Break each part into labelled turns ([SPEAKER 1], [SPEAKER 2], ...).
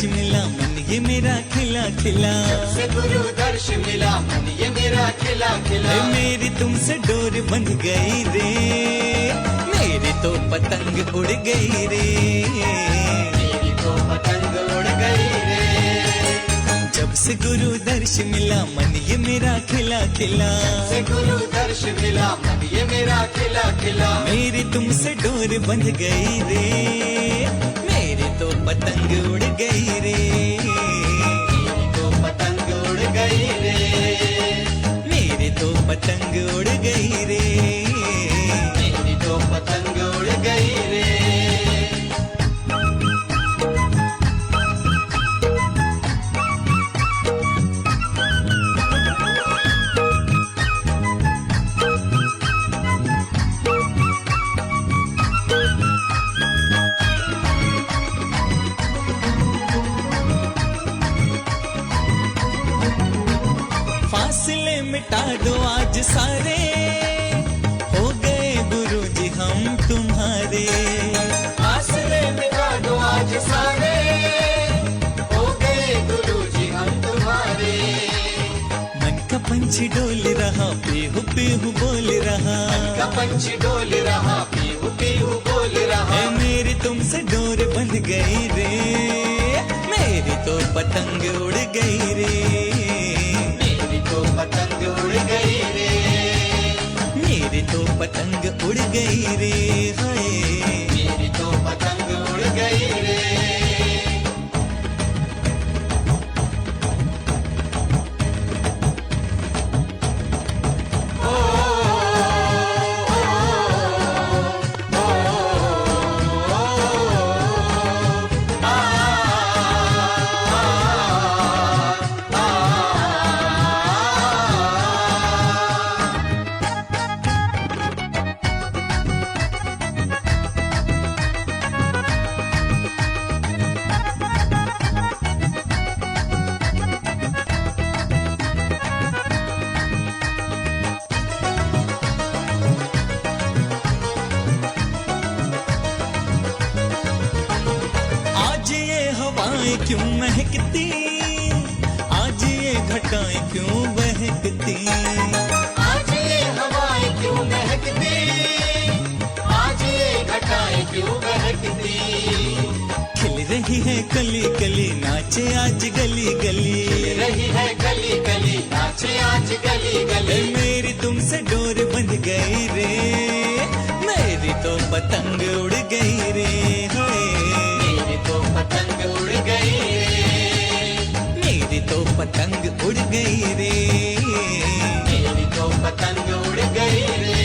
[SPEAKER 1] दर्श मिला मन ये मेरा खिला खिला,
[SPEAKER 2] जब से गुरु दर्श मिला मन ये मेरा खिला खिला।
[SPEAKER 1] मेरी तुमसे डोर बंध गई रे, मेरी तो पतंग उड़ गई रे,
[SPEAKER 2] मेरी तो पतंग उड़ गई रे।
[SPEAKER 1] जब से गुरु दर्श मिला मन ये मेरा खिला खिला,
[SPEAKER 2] जब से गुरु दर्श मिला मन ये मेरा खिला खिला।
[SPEAKER 1] मेरी तुमसे डोर बंध गई रे, मेरी तो पतंग उड़ गई रे,
[SPEAKER 2] मेरी तो पतंग उड़ गई रे,
[SPEAKER 1] मेरी तो पतंग उड़ गई रे,
[SPEAKER 2] मेरी तो पतंग उड़ गई रे।
[SPEAKER 1] फासले मिटा दो आज सारे, हो गए गुरु जी हम तुम्हारे।
[SPEAKER 2] फासले मिटा दो आज सारे, हो गए गुरु जी हम तुम्हारे।
[SPEAKER 1] मन का पंछी डोल रहा पीहू पीहू बोल रहा,
[SPEAKER 2] का पंछी डोल रहा पीहू पीहू बोल रहा।
[SPEAKER 1] मेरी तुमसे डोर बंध गई रे, मेरी तो पतंग उड़ गई रे,
[SPEAKER 2] मेरी तो पतंग उड़ गई रे,
[SPEAKER 1] मेरी तो पतंग उड़ गई रे, हाय
[SPEAKER 2] मेरी तो पतंग उड़ गई रे।
[SPEAKER 1] क्यों महकती, आज ये घटाएं क्यों बहकती,
[SPEAKER 2] आज ये हवाएं क्यों महकती, आज ये घटाएं क्यों बहकती।
[SPEAKER 1] खिल रही है कली कली नाचे आज गली गली,
[SPEAKER 2] खिल रही है गली गली नाचे आज गली गली।
[SPEAKER 1] मेरी तुमसे डोर बंध गई रे, मेरी तो पतंग उड़ गई रे, हाय
[SPEAKER 2] मेरी तो पतंग उड़ गई रे,
[SPEAKER 1] मेरी तो पतंग उड़ गई रे,
[SPEAKER 2] मेरी तो पतंग उड़ गई रे।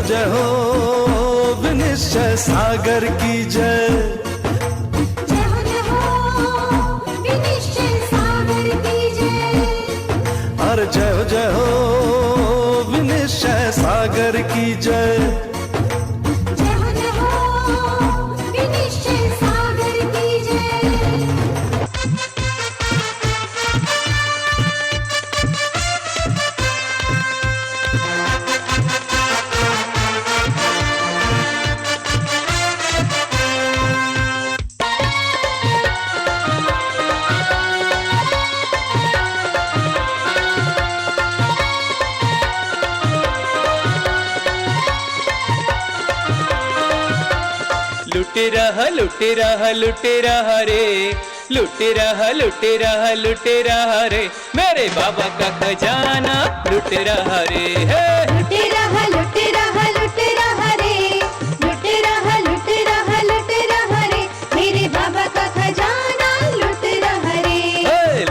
[SPEAKER 3] जय हो विनिश्चय सागर की जय,
[SPEAKER 4] जय हो विनिश्चय सागर की जय।
[SPEAKER 3] अरे जय हो विनिश्चय सागर की जय,
[SPEAKER 4] जय हो विनिश्चय सागर की जय।
[SPEAKER 5] लुटे रहा लुटे रहा रे, लुटे रहा रे, मेरे बाबा का खजाना लुटे रहा रे। हे
[SPEAKER 4] लुटे रहा रे, लुटे रहा रे, मेरे बाबा का खजाना लुट रहा रे।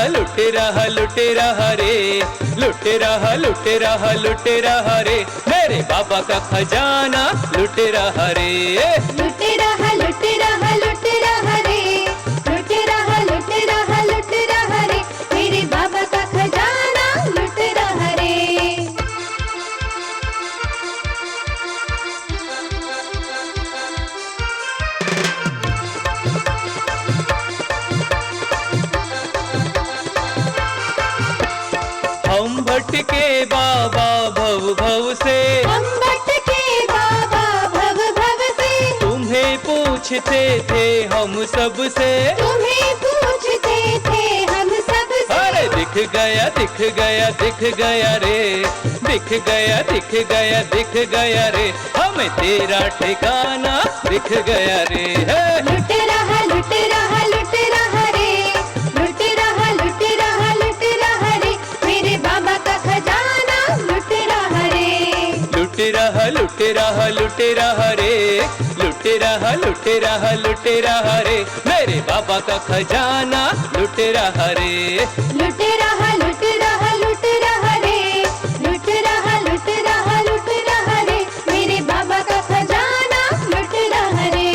[SPEAKER 5] लुटे लुटेरा रे, लुटेरा लुटेरा रे, मेरे बाबा का खजाना लुटेरा रे।
[SPEAKER 4] लुटेरा लुटेरा लुटेरा रे, लुटेरा लुटेरा लुटेरा रे, मेरे बाबा का खजाना लुटेरा रे।
[SPEAKER 5] हम भटके बाबा भव भव से,
[SPEAKER 4] हम भटके बाबा भव भव से,
[SPEAKER 5] तुम्हें पूछते थे हम सब से।
[SPEAKER 4] तुम्हें पूछते थे हम सब से।
[SPEAKER 5] अरे दिख गया दिख गया दिख गया रे, दिख गया दिख गया दिख गया रे, हमें तेरा ठिकाना दिख गया रे।
[SPEAKER 4] लुटेरा लुटेरा लुटेरा रे, लुटेरा लुटेरा लुटेरा रे, मेरे बाबा का खजाना लुटेरा रे।
[SPEAKER 5] लुटेरा लुटेरा रे, लुटेरा लुटेरा रे, मेरे बाबा का खजाना लुटेरा रे।
[SPEAKER 4] लुटेरा लुटेरा लुटेरा रे, लुटेरा लुटेरा लुटेरा रे, मेरे बाबा का खजाना लुटेरा रे।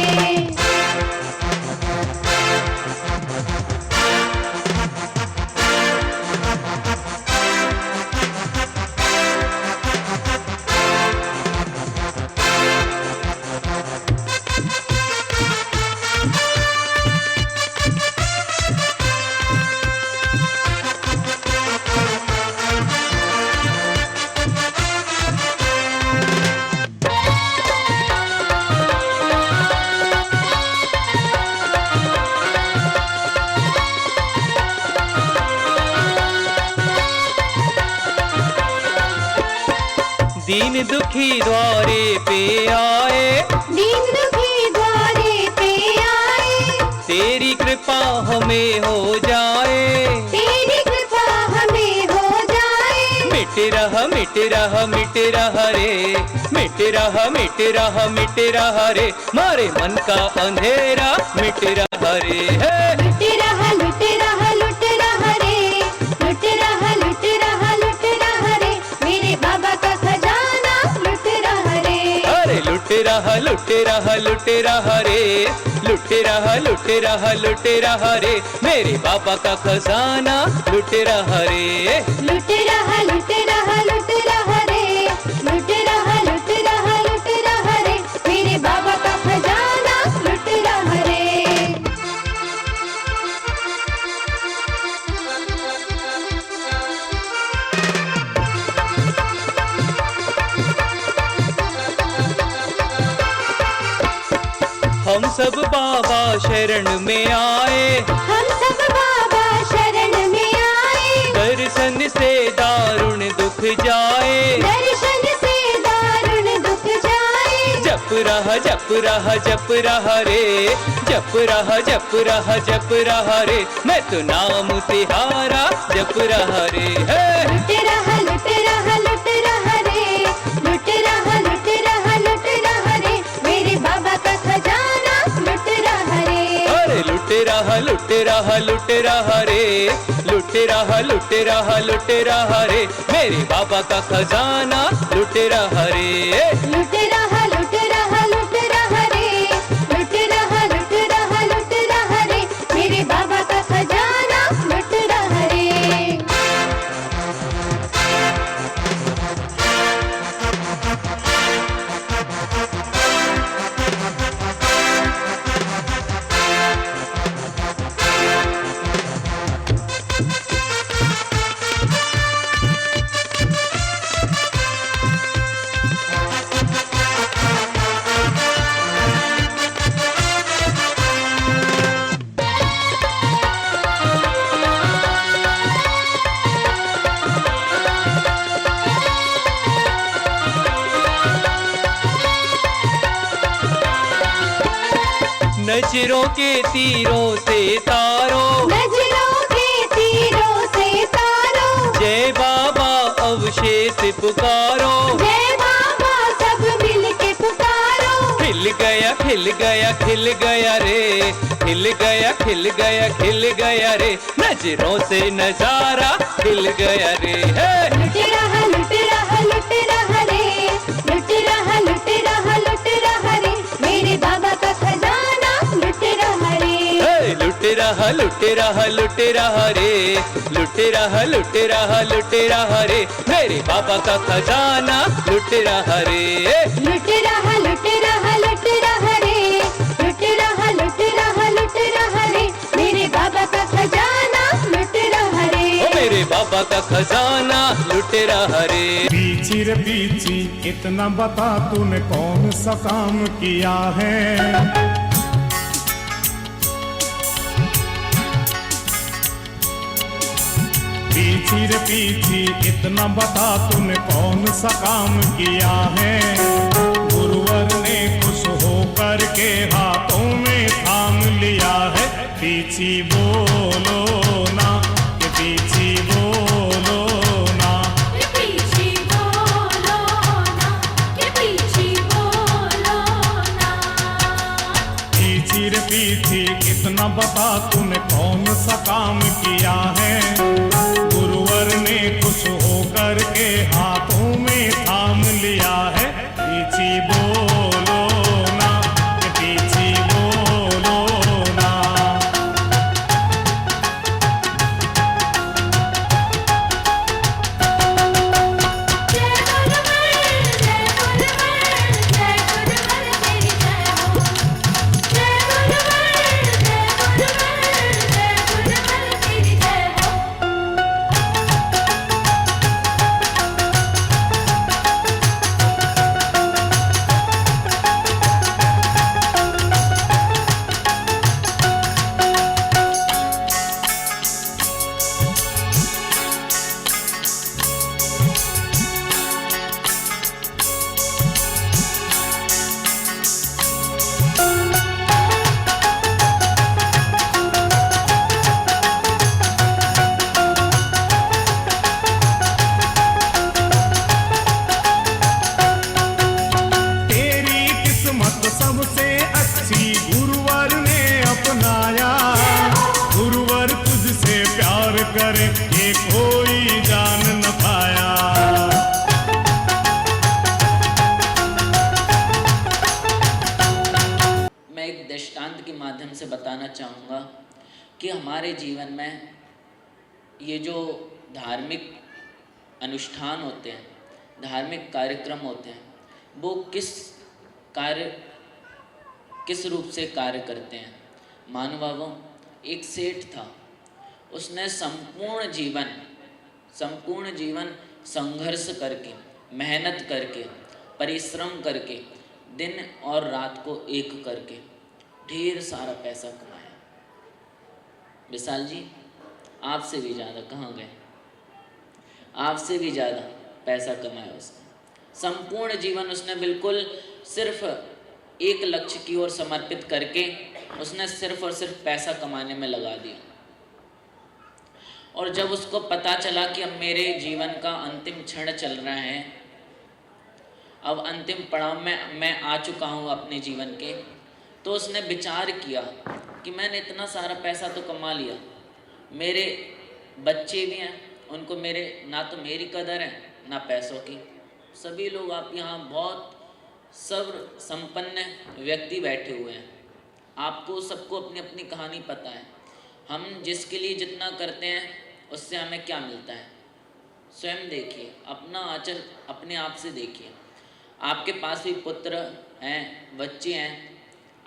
[SPEAKER 5] दीन दुखी द्वारे पे आए,
[SPEAKER 4] दीन दुखी द्वारे पे आए,
[SPEAKER 5] तेरी कृपा हमें हो जाए।
[SPEAKER 4] तेरी कृपा हमें हो जाए।
[SPEAKER 5] मिट रहा रे, मिट रहा रे, मारे मन का अंधेरा मिट रहा रे।
[SPEAKER 4] लुटेरा लुटेरा लुटेरा रे, लुटेरा लुटेरा लुटेरा रे, मेरे बाबा का खजाना लुटेरा रे।
[SPEAKER 5] अरे लुटेरा रे, लुटेरा रे, मेरे बाबा का खजाना लुटेरा रे।
[SPEAKER 4] लुटेरा लुटेरा लुटेरा रे, लुटेरा लुटेरा लुटेरा रे, मेरे बाबा का खजाना लुटेरा रे।
[SPEAKER 5] हम सब बाबा शरण में आए,
[SPEAKER 4] हम सब बाबा शरण में आए,
[SPEAKER 5] दर्शन से दारुण दुख जाए।
[SPEAKER 4] दर्शन से दारुण दुख जाए।
[SPEAKER 5] जप रहा रे, जप रहा रे, मैं तो नाम तिहारा जप रहा रे।
[SPEAKER 4] लुटेरा लुटेरा लुटेरा रे, लुटेरा लुटेरा लुटेरा रे, मेरे बाबा का खजाना लुटेरा रे।
[SPEAKER 5] अरे लुटेरा रे, लुटेरा रे, मेरे बाबा का खजाना लुटेरा रे।
[SPEAKER 4] लुटेरा लुटेरा लुटेरा रे, लुटेरा लुटेरा लुटेरा रे, मेरे बाबा का खजाना लुटेरा रे।
[SPEAKER 5] नजरों के तीरों से तारो,
[SPEAKER 4] नजरों के तीरों से तारो,
[SPEAKER 5] जय बाबा अवशेष पुकारो।
[SPEAKER 4] जय बाबा सब मिल के पुकारो।
[SPEAKER 5] हिल खिल गया खिल गया खिल गया रे, खिल गया खिल गया खिल गया रे, नजरों से नजारा खिल गया रे।
[SPEAKER 4] लुट रहा लुट रहा लुट रहा रे, लुट रहा लुट रहा लुट रहा रे, मेरे बाबा का खजाना लुट रहा रे।
[SPEAKER 5] लुट रहा लुट रहा लुट रहा रे, लुट रहा लुट रहा लुट रहा रे, मेरे बाबा का खजाना लुट रहा रे।
[SPEAKER 4] लुट रहा लुट रहा लुट रहा रे, लुट रहा लुट रहा लुट रहा रे, मेरे बाबा का खजाना लुट रहा रे।
[SPEAKER 5] ओ मेरे बाबा का खजाना लुट रहा रे।
[SPEAKER 6] पीछी रे पीछी इतना बता तूने कौन सा काम किया है। पीछी रे पीछी इतना बता तूने कौन सा काम किया है। गुरुवर ने खुश होकर के हाथों में थाम लिया है। पीछी बोलो ना कि पीछी बोलो ना,
[SPEAKER 4] पीछे बोलो ना कि पीछे बोलो ना।
[SPEAKER 6] पीछी रे पीछी इतना बता तूने कौन सा काम किया है। गुरुवर ने खुश होकर के हाथों में थाम लिया है। पीछी बोलो ना कि पीछी बोलो ना।
[SPEAKER 4] जय गुरुवर जय गुरुवर जय गुरुवर तेरी जय हो। जय गुरुवर जय गुरुवर जय गुरुवर तेरी जय हो।
[SPEAKER 6] तेरी किस्मत सबसे अच्छी गुरुवर ने अपनाया। गुरुवर तुझसे प्यार करे ये कोई जान न पाया।
[SPEAKER 7] मैं एक दृष्टांत के माध्यम से बताना चाहूँगा कि हमारे जीवन में ये जो धार्मिक अनुष्ठान होते हैं, धार्मिक कार्यक्रम होते हैं, वो किस रूप से कार्य करते हैं। मानो बाबू, एक सेठ था, उसने संपूर्ण जीवन संघर्ष करके, मेहनत करके, परिश्रम करके, दिन और रात को एक करके ढेर सारा पैसा कमाया। विशाल जी, आपसे भी ज़्यादा कहाँ गए, आपसे भी ज़्यादा पैसा कमाया उसने। संपूर्ण जीवन उसने बिल्कुल सिर्फ एक लक्ष्य की ओर समर्पित करके उसने सिर्फ और सिर्फ पैसा कमाने में लगा दिया। और जब उसको पता चला कि अब मेरे जीवन का अंतिम क्षण चल रहा है, अब अंतिम पड़ाव में मैं आ चुका हूँ अपने जीवन के, तो उसने विचार किया कि मैंने इतना सारा पैसा तो कमा लिया, मेरे बच्चे भी हैं, उनको मेरे ना तो मेरी कदर है ना पैसों की। सभी लोग आप यहाँ बहुत सर्व संपन्न व्यक्ति बैठे हुए हैं, आपको सबको अपनी अपनी कहानी पता है। हम जिसके लिए जितना करते हैं उससे हमें क्या मिलता है, स्वयं देखिए, अपना आचरण अपने आप से देखिए। आपके पास भी पुत्र हैं, बच्चे हैं,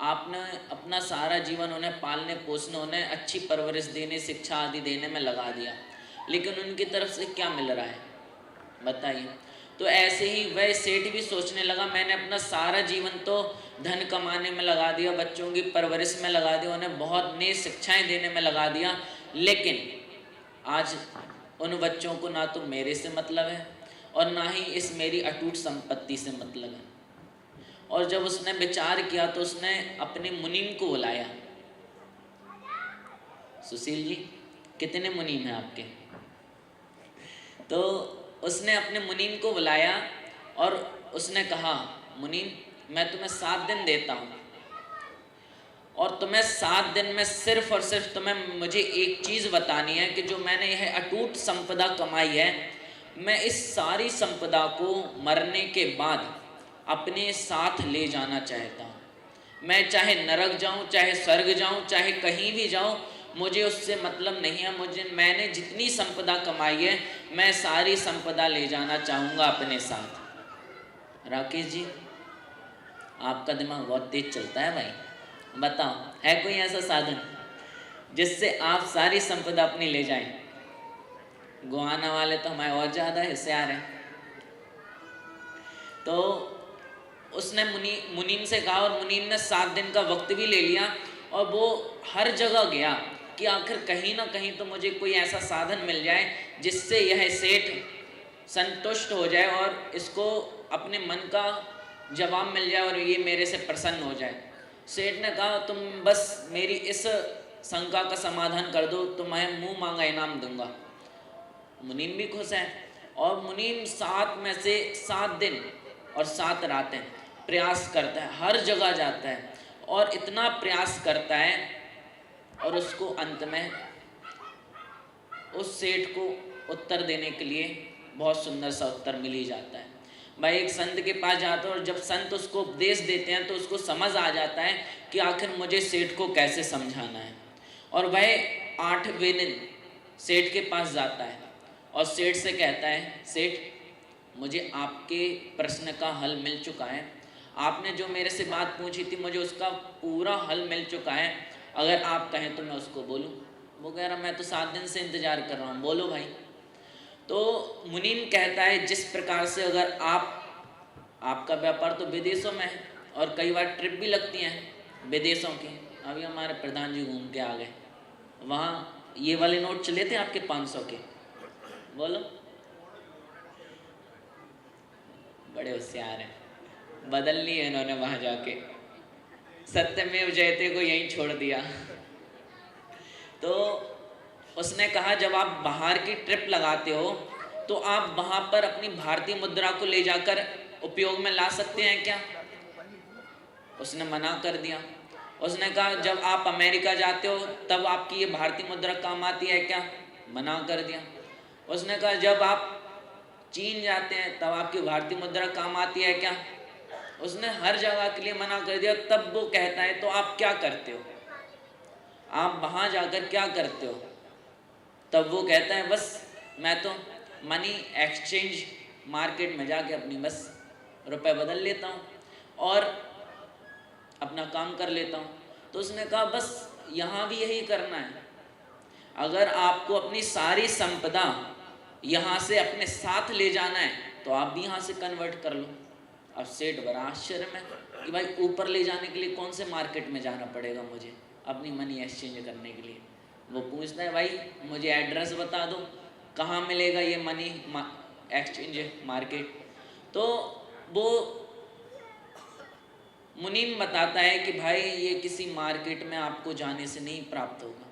[SPEAKER 7] आपने अपना सारा जीवन उन्हें पालने पोसने, उन्हें अच्छी परवरिश देने, शिक्षा आदि देने में लगा दिया, लेकिन उनकी तरफ से क्या मिल रहा है बताइए। तो ऐसे ही वह सेठ भी सोचने लगा, मैंने अपना सारा जीवन तो धन कमाने में लगा दिया, बच्चों की परवरिश में लगा दिया, उन्हें बहुत नई शिक्षाएं देने में लगा दिया, लेकिन आज उन बच्चों को ना तो मेरे से मतलब है और ना ही इस मेरी अटूट संपत्ति से मतलब है। और जब उसने विचार किया तो उसने अपने मुनीम को बुलाया। सुशील जी, कितने मुनीम हैं आपके? तो उसने अपने मुनीम को बुलाया और उसने कहा, मुनीम मैं तुम्हें 7 दिन देता हूँ, और तुम्हें 7 दिन में सिर्फ और सिर्फ तुम्हें मुझे एक चीज़ बतानी है कि जो मैंने यह अटूट संपदा कमाई है, मैं इस सारी संपदा को मरने के बाद अपने साथ ले जाना चाहता हूँ। मैं चाहे नरक जाऊँ, चाहे स्वर्ग जाऊँ, चाहे कहीं भी जाऊँ, मुझे उससे मतलब नहीं है। मैंने जितनी संपदा कमाई है, मैं सारी संपदा ले जाना चाहूँगा अपने साथ। राकेश जी, आपका दिमाग बहुत तेज चलता है भाई, बताओ है कोई ऐसा साधन जिससे आप सारी संपदा अपनी ले जाएं? गोहाना वाले तो हमारे और ज़्यादा होशियार हैं। तो उसने मुनीम से कहा, और मुनीम ने 7 दिन का वक्त भी ले लिया, और वो हर जगह गया कि आखिर कहीं ना कहीं तो मुझे कोई ऐसा साधन मिल जाए जिससे यह सेठ संतुष्ट हो जाए और इसको अपने मन का जवाब मिल जाए और ये मेरे से प्रसन्न हो जाए। सेठ ने कहा, तुम बस मेरी इस शंका का समाधान कर दो, तुम्हें मुंह मांगा इनाम दूंगा। मुनीम भी खुश है, और मुनीम 7 में से 7 दिन और 7 रातें प्रयास करता है, हर जगह जाता है और इतना प्रयास करता है, और उसको अंत में उस सेठ को उत्तर देने के लिए बहुत सुंदर सा उत्तर मिल ही जाता है। भाई एक संत के पास जाता है, और जब संत उसको उपदेश देते हैं तो उसको समझ आ जाता है कि आखिर मुझे सेठ को कैसे समझाना है। और वह 8वें दिन सेठ के पास जाता है और सेठ से कहता है, सेठ मुझे आपके प्रश्न का हल मिल चुका है, आपने जो मेरे से बात पूछी थी मुझे उसका पूरा हल मिल चुका है, अगर आप कहें तो मैं उसको बोलूं। वो कह रहा, मैं तो 7 दिन से इंतज़ार कर रहा हूँ, बोलो भाई। तो मुनीम कहता है, जिस प्रकार से अगर आपका व्यापार तो विदेशों में है और कई बार ट्रिप भी लगती हैं विदेशों की। अभी हमारे प्रधान जी घूम के आ गए, वहाँ ये वाले नोट चले थे आपके 500 के, बोलो। बड़े होशियार हैं, बदल लिए इन्होंने वहाँ जाके, सत्यमेव जयते को यहीं छोड़ दिया। तो उसने कहा, जब आप बाहर की ट्रिप लगाते हो तो आप वहाँ पर अपनी भारतीय मुद्रा को ले जाकर उपयोग में ला सकते हैं क्या? उसने मना कर दिया। उसने कहा, जब आप अमेरिका जाते हो तब आपकी ये भारतीय मुद्रा काम आती है क्या? मना कर दिया। उसने कहा, जब आप चीन जाते हैं तब आपकी भारतीय मुद्रा काम आती है क्या? उसने हर जगह के लिए मना कर दिया। तब वो कहता है, तो आप क्या करते हो, आप वहाँ जाकर क्या करते हो? तब वो कहता है, बस मैं तो मनी एक्सचेंज मार्केट में जाके अपनी बस रुपए बदल लेता हूँ और अपना काम कर लेता हूँ। तो उसने कहा, बस यहाँ भी यही करना है। अगर आपको अपनी सारी संपदा यहाँ से अपने साथ ले जाना है तो आप भी यहाँ से कन्वर्ट कर लो। अब सेठ बड़ा आश्चर्य में कि भाई ऊपर ले जाने के लिए कौन से मार्केट में जाना पड़ेगा मुझे अपनी मनी एक्सचेंज करने के लिए। वो पूछता है, भाई मुझे एड्रेस बता दो, कहाँ मिलेगा ये मनी एक्सचेंज मार्केट? तो वो मुनीम बताता है कि भाई ये किसी मार्केट में आपको जाने से नहीं प्राप्त होगा।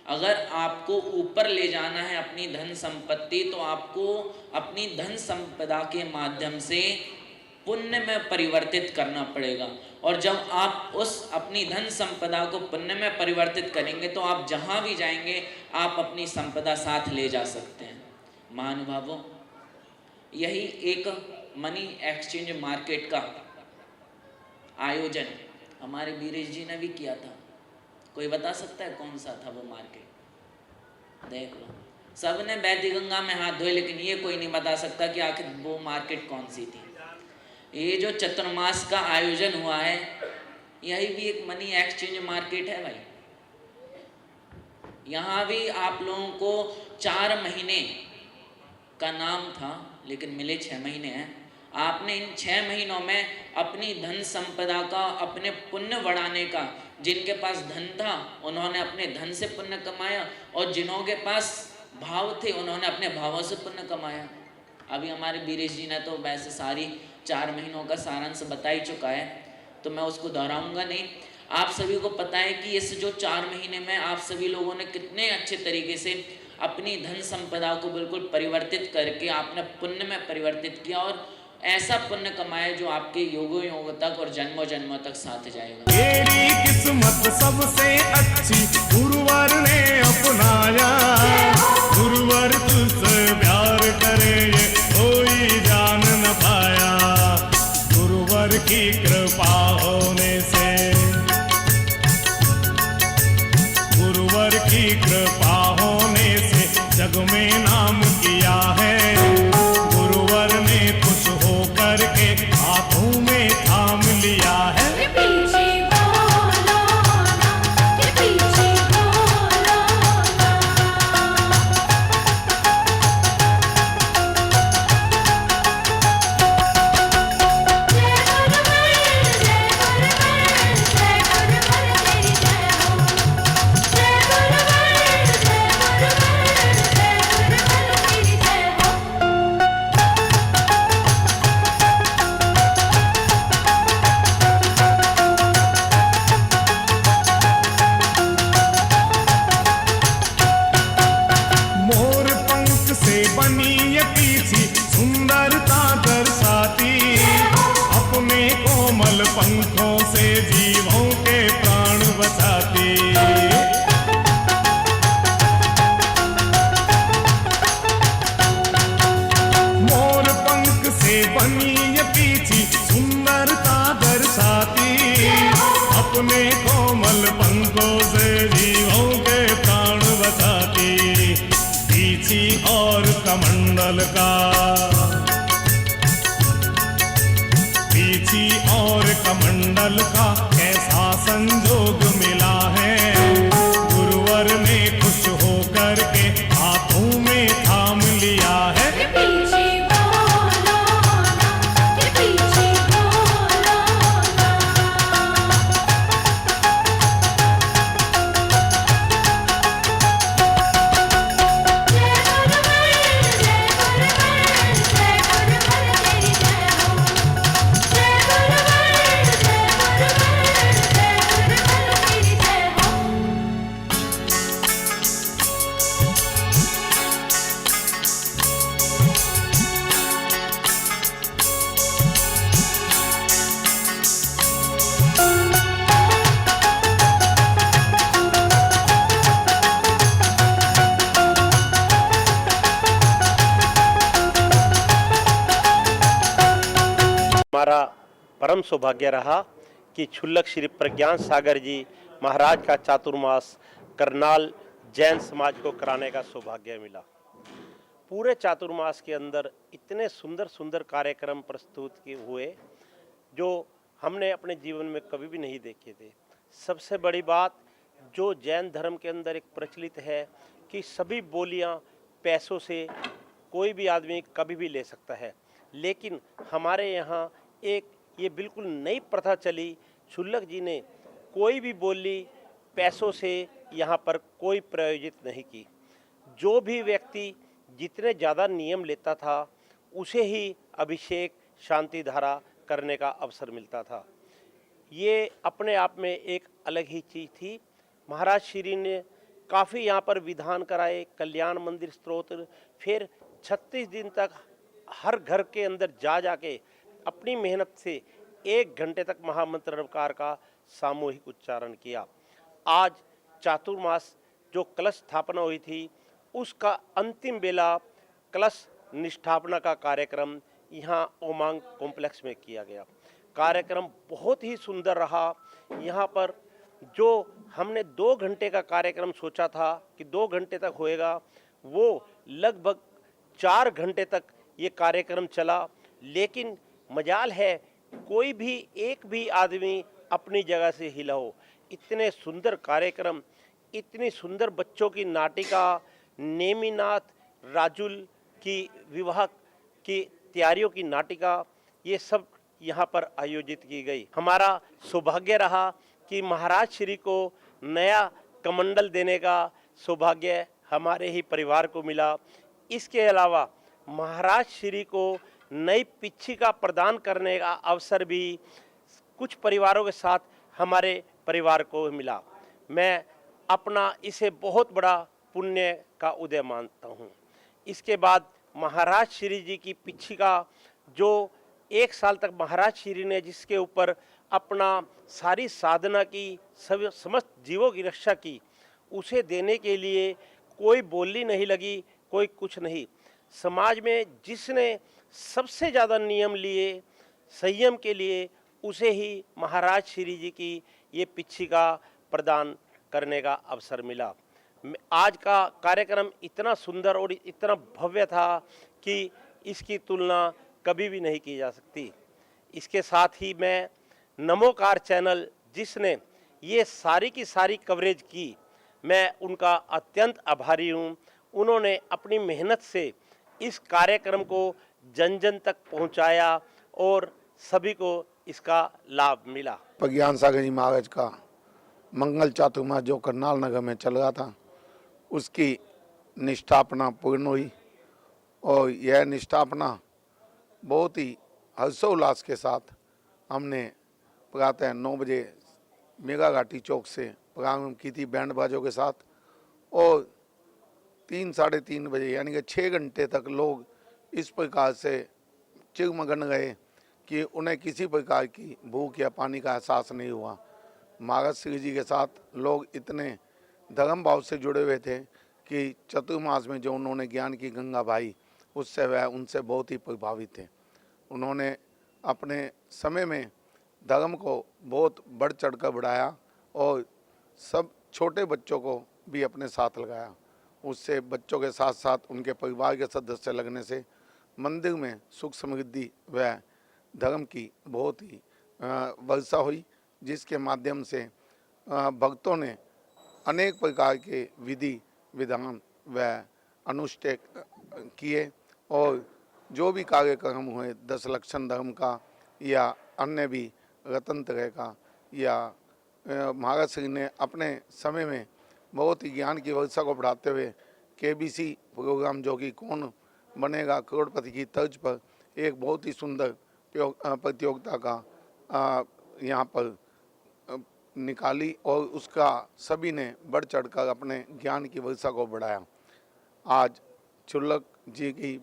[SPEAKER 7] अगर आपको ऊपर ले जाना है अपनी धन संपत्ति तो आपको अपनी धन संपदा के माध्यम से पुण्य में परिवर्तित करना पड़ेगा। और जब आप उस अपनी धन संपदा को पुण्य में परिवर्तित करेंगे तो आप जहाँ भी जाएंगे आप अपनी संपदा साथ ले जा सकते हैं। महानुभावों, यही एक मनी एक्सचेंज मार्केट का आयोजन हमारे बीरेश जी ने भी किया था। कोई बता सकता है कौन सा था वो मार्केट? देख लो, सबने बैती गंगा में हाथ धोए, लेकिन ये कोई नहीं बता सकता कि आखिर वो मार्केट कौन सी थी। ये जो चतुर्मास का आयोजन हुआ है, यही भी एक मनी एक्सचेंज मार्केट है भाई। यहाँ भी आप लोगों को 4 महीने का नाम था, लेकिन मिले 6 महीने हैं। आपने इन 6 महीनों में अपनी धन संपदा का, अपने पुण्य बढ़ाने का, जिनके पास धन था उन्होंने अपने धन से पुण्य कमाया और जिन्हों के पास भाव थे उन्होंने अपने भावों से पुण्य कमाया। अभी हमारे बीरेश जी ने तो वैसे सारी 4 महीनों का सारांश बता ही चुका है, तो मैं उसको दोहराऊंगा नहीं। आप सभी को पता है कि इस जो 4 महीने में आप सभी लोगों ने कितने अच्छे तरीके से अपनी धन संपदा को बिल्कुल परिवर्तित करके आपने पुण्य में परिवर्तित किया और ऐसा पुण्य कमाए जो आपके योगों योगों तक और जन्मों जन्मों तक साथ जाएगा।
[SPEAKER 6] तेरी किस्मत सबसे अच्छी गुरुवर ने अपनाया, गुरुवर तुझसे प्यार करे ये कोई जान न पाया। गुरुवर की कृपा होने से, गुरुवर की कृपा होने से जग में नाम किया है। गुरुवर ने खुश होकर के हाथों में थाम लिया है।
[SPEAKER 4] ये पीछे बोलो ना, ये पीछे बोलो ना। जय गुरुवर, जय गुरुवर, जय गुरुवर तेरी जय हो। जय गुरुवर, जय गुरुवर, जय गुरुवर तेरी जय हो।
[SPEAKER 6] मोर पंख से बनी ये पीछी सुंदरता दर्शाती, अपने कोमल पंखों से जीवों के प्राण बचाती। मोर पंख से बनी ये पीछी सुंदरता दर्शाती, अपने कोमल पंखों से जीवों के प्राण बचाती। पीछी और कमंडल का, पीछी और कमंडल का कैसा संजोग मिला है। गुरुवर ने खुश होकर के हाथों में थाम लिया है।
[SPEAKER 4] ये पीछे बोलो ना, ये पीछे बोलो ना। जय गुरुवर, जय गुरुवर, जय गुरुवर तेरी जय हो। जय गुरुवर, जय गुरुवर, जय गुरुवर तेरी जय हो।
[SPEAKER 8] हमारा परम सौभाग्य रहा कि क्षुल्लक श्री प्रज्ञान सागर जी महाराज का चातुर्मास करनाल जैन समाज को कराने का सौभाग्य मिला। पूरे चातुर्मास के अंदर इतने सुंदर सुंदर कार्यक्रम प्रस्तुत किए हुए जो हमने अपने जीवन में कभी भी नहीं देखे थे। सबसे बड़ी बात जो जैन धर्म के अंदर एक प्रचलित है कि सभी बोलियां पैसों से कोई भी आदमी कभी भी ले सकता है, लेकिन हमारे यहाँ एक ये बिल्कुल नई प्रथा चली। क्षुल्लक जी ने कोई भी बोली पैसों से यहाँ पर कोई प्रायोजित नहीं की। जो भी व्यक्ति जितने ज़्यादा नियम लेता था उसे ही अभिषेक शांति धारा करने का अवसर मिलता था। ये अपने आप में एक अलग ही चीज़ थी। महाराज श्री ने काफ़ी यहाँ पर विधान कराए, कल्याण मंदिर स्तोत्र, फिर 36 दिन तक हर घर के अंदर जा के अपनी मेहनत से 1 घंटे तक महामंत्र रवकार का सामूहिक उच्चारण किया। आज चातुर्मास जो कलश स्थापना हुई थी उसका अंतिम बेला कलश निष्ठापना का कार्यक्रम यहाँ ओमांग कॉम्प्लेक्स में किया गया। कार्यक्रम बहुत ही सुंदर रहा। यहाँ पर जो हमने 2 घंटे का कार्यक्रम सोचा था कि 2 घंटे तक होएगा, वो लगभग 4 घंटे तक ये कार्यक्रम चला। लेकिन मजाल है कोई भी एक भी आदमी अपनी जगह से हिला हो। इतने सुंदर कार्यक्रम, इतनी सुंदर बच्चों की नाटिका, नेमिनाथ राजुल की विवाह की तैयारियों की नाटिका, ये सब यहाँ पर आयोजित की गई। हमारा सौभाग्य रहा कि महाराज श्री को नया कमंडल देने का सौभाग्य हमारे ही परिवार को मिला। इसके अलावा महाराज श्री को नई पिच्छिका प्रदान करने का अवसर भी कुछ परिवारों के साथ हमारे परिवार को मिला। मैं अपना इसे बहुत बड़ा पुण्य का उदय मानता हूँ। इसके बाद महाराज श्री जी की पिच्छिका जो 1 साल तक महाराज श्री ने जिसके ऊपर अपना सारी साधना की, सब समस्त जीवों की रक्षा की, उसे देने के लिए कोई बोली नहीं लगी, कोई कुछ नहीं। समाज में जिसने सबसे ज़्यादा नियम लिए, संयम के लिए, उसे ही महाराज श्री जी की ये पिच्छिका प्रदान करने का अवसर मिला। आज का कार्यक्रम इतना सुंदर और इतना भव्य था कि इसकी तुलना कभी भी नहीं की जा सकती। इसके साथ ही मैं नमोकार चैनल जिसने ये सारी की सारी कवरेज की, मैं उनका अत्यंत आभारी हूँ। उन्होंने अपनी मेहनत से इस कार्यक्रम को जन जन तक पहुँचाया और सभी को इसका लाभ मिला।
[SPEAKER 9] प्रज्ञान सागर जी महाराज का मंगल चातुर्मास जो करनाल नगर में चल रहा था, उसकी निष्ठापना पूर्ण हुई और यह निष्ठापना बहुत ही हर्षोल्लास के साथ हमने प्रातः 9 बजे मेगा घाटी चौक से प्रारंभ की थी बैंड बाजों के साथ, और 3 साढ़े 3 बजे यानी कि 6 घंटे तक लोग इस प्रकार से चिरमगन रहे कि उन्हें किसी प्रकार की भूख या पानी का एहसास नहीं हुआ। महाराज श्री जी के साथ लोग इतने धर्म भाव से जुड़े हुए थे कि चतुर्मास में जो उन्होंने ज्ञान की गंगा बहाई, उससे वह उनसे बहुत ही प्रभावित थे। उन्होंने अपने समय में धर्म को बहुत बढ़ चढ़ कर बढ़ाया और सब छोटे बच्चों को भी अपने साथ लगाया। उससे बच्चों के साथ साथ उनके परिवार के सदस्य लगने से मंदिर में सुख समृद्धि व धर्म की बहुत ही वर्षा हुई, जिसके माध्यम से भक्तों ने अनेक प्रकार के विधि विधान व अनुष्ठेय किए और जो भी कार्यक्रम हुए, 10 लक्षण धर्म का या अन्य भी रतन तरह का, या महाराज श्री ने अपने समय में बहुत ही ज्ञान की वर्षा को बढ़ाते हुए KBC प्रोग्राम जो कि कौन बनेगा करोड़पति की तर्ज पर एक बहुत ही सुंदर प्रतियोगिता का यहाँ पर निकाली और उसका सभी ने बढ़ चढ़कर अपने ज्ञान की वर्षा को बढ़ाया। आज चुल्लक जी की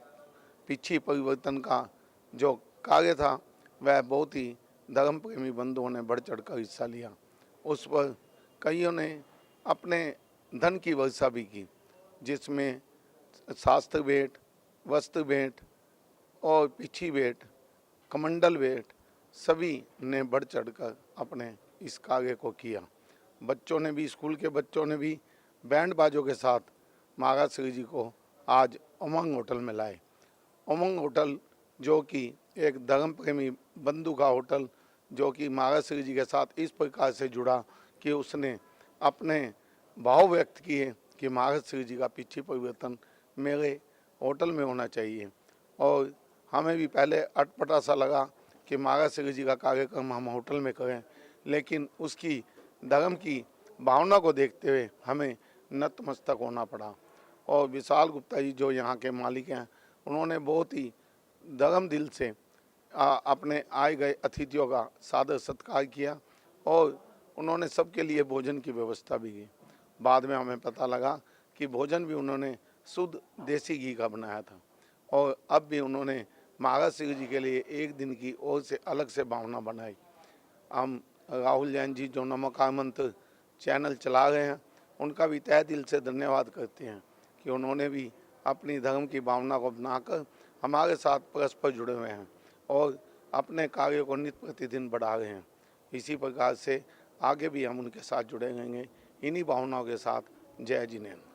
[SPEAKER 9] पिछी परिवर्तन का जो कार्य था वह बहुत ही धर्म प्रेमी बंधुओं ने बढ़ चढ़कर हिस्सा लिया। उस पर कईयों ने अपने धन की वर्षा भी की, जिसमें शास्त्र भेंट, वस्त्र भेंट और पिछी भेंट, कमंडल भेंट सभी ने बढ़ चढ़कर अपने इस कार्य को किया। बच्चों ने भी, स्कूल के बच्चों ने भी बैंड बाजों के साथ महाराज श्री जी को आज उमंग होटल में लाए। उमंग होटल जो कि एक धर्म प्रेमी बंधु का होटल, जो कि महाराज श्री जी के साथ इस प्रकार से जुड़ा कि उसने अपने भाव व्यक्त किए कि महाराज श्री जी का पिछी परिवर्तन मेरे होटल में होना चाहिए। और हमें भी पहले अटपटा सा लगा कि महाराज श्री जी का कार्यक्रम हम होटल में करें, लेकिन उसकी धर्म की भावना को देखते हुए हमें नतमस्तक होना पड़ा। और विशाल गुप्ता जी जो यहाँ के मालिक हैं, उन्होंने बहुत ही धर्म दिल से अपने आए गए अतिथियों का सादर सत्कार किया और उन्होंने सबके लिए भोजन की व्यवस्था भी की। बाद में हमें पता लगा कि भोजन भी उन्होंने शुद्ध देसी घी का बनाया था और अब भी उन्होंने महाराज श्री जी के लिए एक दिन की और से अलग से भावना बनाई। हम राहुल जैन जी जो नमोकार मंत्र चैनल चला रहे हैं, उनका भी तहे दिल से धन्यवाद करते हैं कि उन्होंने भी अपनी धर्म की भावना को बनाकर हमारे साथ परस्पर जुड़े हुए हैं और अपने कार्यों को नित्य प्रतिदिन बढ़ा रहे हैं। इसी प्रकार से आगे भी हम उनके साथ जुड़े रहेंगे, इन्हीं भावनाओं के साथ। जय जिनेन्द्र।